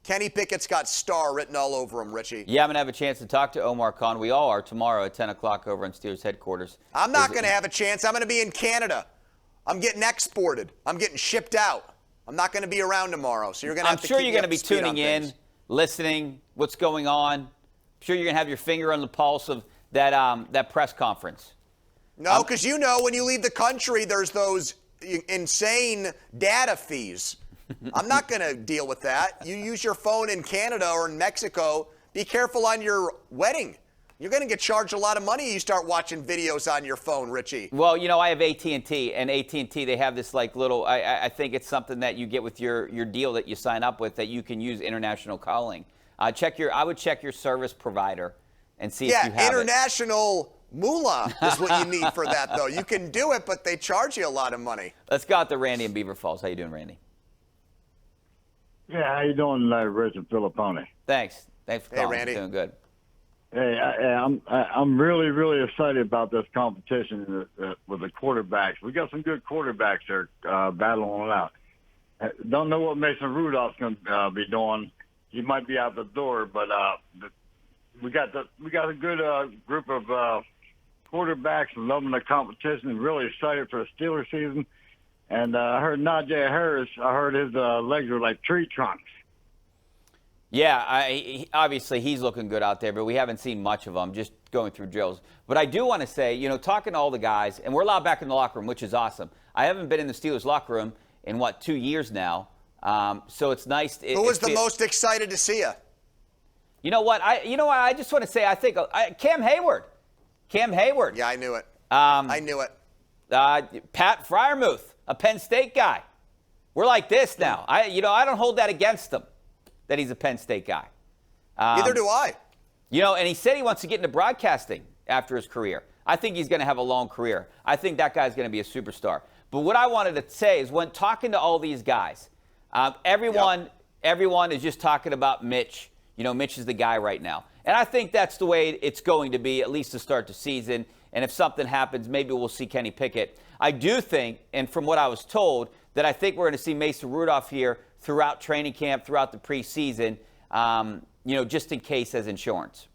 Kenny Pickett's got star written all over him, Richie. Yeah, I'm going to have a chance to talk to Omar Khan. We all are tomorrow at 10 o'clock over in Steelers headquarters. I'm not going to have a chance. I'm going to be in Canada. I'm getting exported. I'm getting shipped out. I'm not going to be around tomorrow, so you're going to have to keep me I'm sure you're going to up be speed tuning on in, things. listening, what's going on. I'm sure you're going to have your finger on the pulse of that press conference. No, because when you leave the country, there's those insane data fees. I'm not going to deal with that. You use your phone in Canada or in Mexico. Be careful on your wedding. You're going to get charged a lot of money if you start watching videos on your phone, Richie. Well, I have AT&T, and AT&T, they have this little, I think it's something that you get with your deal that you sign up with that you can use international calling. I would check your service provider and see if you have international moolah is what you need for that, though. You can do it, but they charge you a lot of money. Let's go out to Randy in Beaver Falls. How you doing, Randy? Yeah, how you doing tonight, Richard Fillipponi? Thanks for calling. Hey, Randy. Doing good. Hey, I'm really, really excited about this competition with the quarterbacks. We got some good quarterbacks there battling it out. Don't know what Mason Rudolph's going to be doing. He might be out the door, but we got a good group of quarterbacks loving the competition and really excited for the Steelers season. And I heard Najee Harris. I heard his legs were like tree trunks. Yeah, obviously he's looking good out there, but we haven't seen much of him, just going through drills. But I do want to say, talking to all the guys, and we're allowed back in the locker room, which is awesome. I haven't been in the Steelers locker room in, 2 years now. So it's nice. Who was the most excited to see you? You know what? I just want to say, I think Cam Hayward. Yeah, I knew it. I knew it. Pat Freiermuth, a Penn State guy. We're like this now. I don't hold that against him, that he's a Penn State guy. Neither do I. And he said he wants to get into broadcasting after his career. I think he's going to have a long career. I think that guy's going to be a superstar. But what I wanted to say is when talking to all these guys, everyone is just talking about Mitch. Mitch is the guy right now. And I think that's the way it's going to be, at least to start the season. And if something happens, maybe we'll see Kenny Pickett. I do think, and from what I was told, that I think we're going to see Mason Rudolph here throughout training camp, throughout the preseason, just in case as insurance.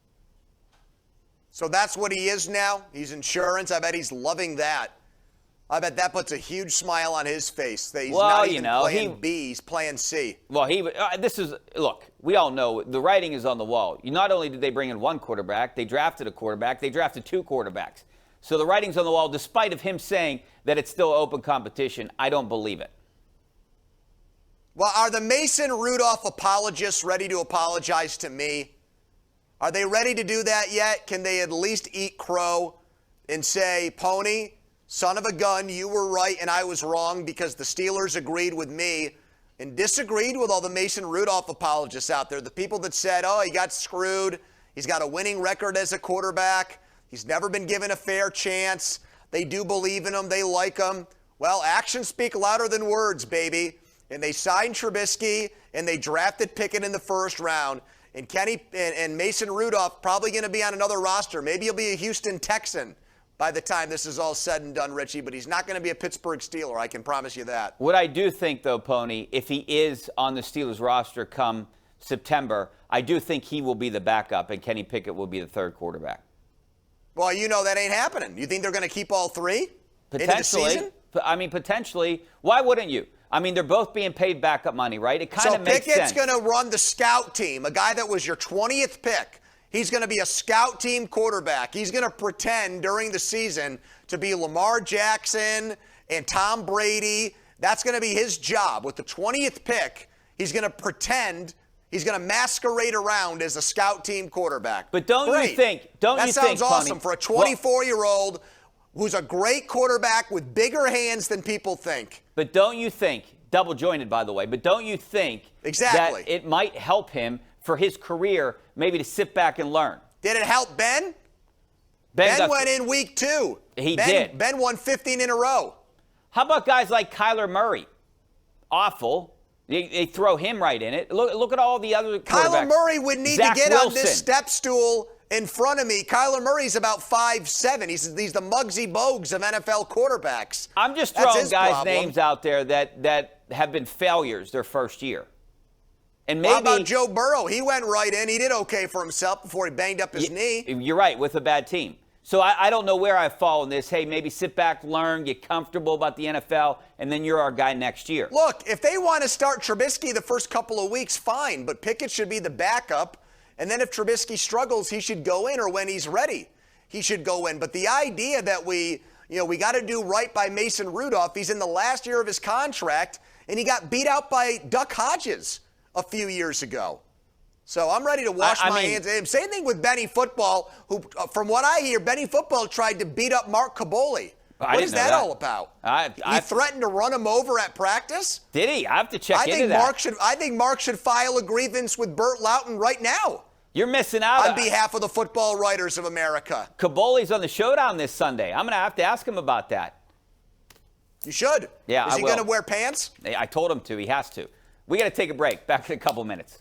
So that's what he is now? He's insurance? I bet he's loving that. I bet that puts a huge smile on his face. That he's not even playing B, he's playing C. Well, look, we all know the writing is on the wall. Not only did they bring in one quarterback, they drafted a quarterback, they drafted two quarterbacks. So the writing's on the wall, despite of him saying that it's still open competition. I don't believe it. Well, are the Mason Rudolph apologists ready to apologize to me? Are they ready to do that yet? Can they at least eat crow and say, Pony, son of a gun, you were right and I was wrong because the Steelers agreed with me and disagreed with all the Mason Rudolph apologists out there, the people that said, oh, he got screwed, he's got a winning record as a quarterback, he's never been given a fair chance, they do believe in him, they like him. Well, actions speak louder than words, baby. And they signed Trubisky, and they drafted Pickett in the first round. And Kenny and Mason Rudolph probably going to be on another roster. Maybe he'll be a Houston Texan by the time this is all said and done, Richie. But he's not going to be a Pittsburgh Steeler. I can promise you that. What I do think, though, Pony, if he is on the Steelers roster come September, I do think he will be the backup, and Kenny Pickett will be the third quarterback. Well, that ain't happening. You think they're going to keep all three into the Potentially. season? Potentially. Why wouldn't you? They're both being paid backup money, right? It kind of makes sense. So Pickett's going to run the scout team, a guy that was your 20th pick. He's going to be a scout team quarterback. He's going to pretend during the season to be Lamar Jackson and Tom Brady. That's going to be his job. With the 20th pick, he's going to pretend, he's going to masquerade around as a scout team quarterback. But that sounds awesome for a 24-year-old who's a great quarterback with bigger hands than people think. But don't you think, double jointed by the way, but don't you think exactly that it might help him for his career maybe to sit back and learn? Did it help Ben? Ben went in week 2. He did. Ben won 15 in a row. How about guys like Kyler Murray? Awful. They throw him right in it. Look at all the other quarterbacks. Kyler Murray would need to get on this step stool in front of me. Kyler Murray's about 5'7". He's the Muggsy Bogues of NFL quarterbacks. I'm just throwing guys' names out there that have been failures their first year. And How maybe about Joe Burrow? He went right in. He did okay for himself before he banged up his knee. You're right, with a bad team. So I don't know where I fall in this. Hey, maybe sit back, learn, get comfortable about the NFL, and then you're our guy next year. Look, if they want to start Trubisky the first couple of weeks, fine. But Pickett should be the backup. And then if Trubisky struggles, he should go in, or when he's ready, he should go in. But the idea that we got to do right by Mason Rudolph, he's in the last year of his contract, and he got beat out by Duck Hodges a few years ago. So I'm ready to wash my hands. Same thing with Benny Football, who, from what I hear, Benny Football tried to beat up Mark Caboli. What is that all about? He threatened to run him over at practice? Did he? I have to check into that. I think Mark should file a grievance with Burt Loughton right now. You're missing out. On behalf of the football writers of America. Caboli's on the Showdown this Sunday. I'm going to have to ask him about that. You should. Yeah, Is he going to wear pants? I told him to. He has to. We got to take a break. Back in a couple minutes.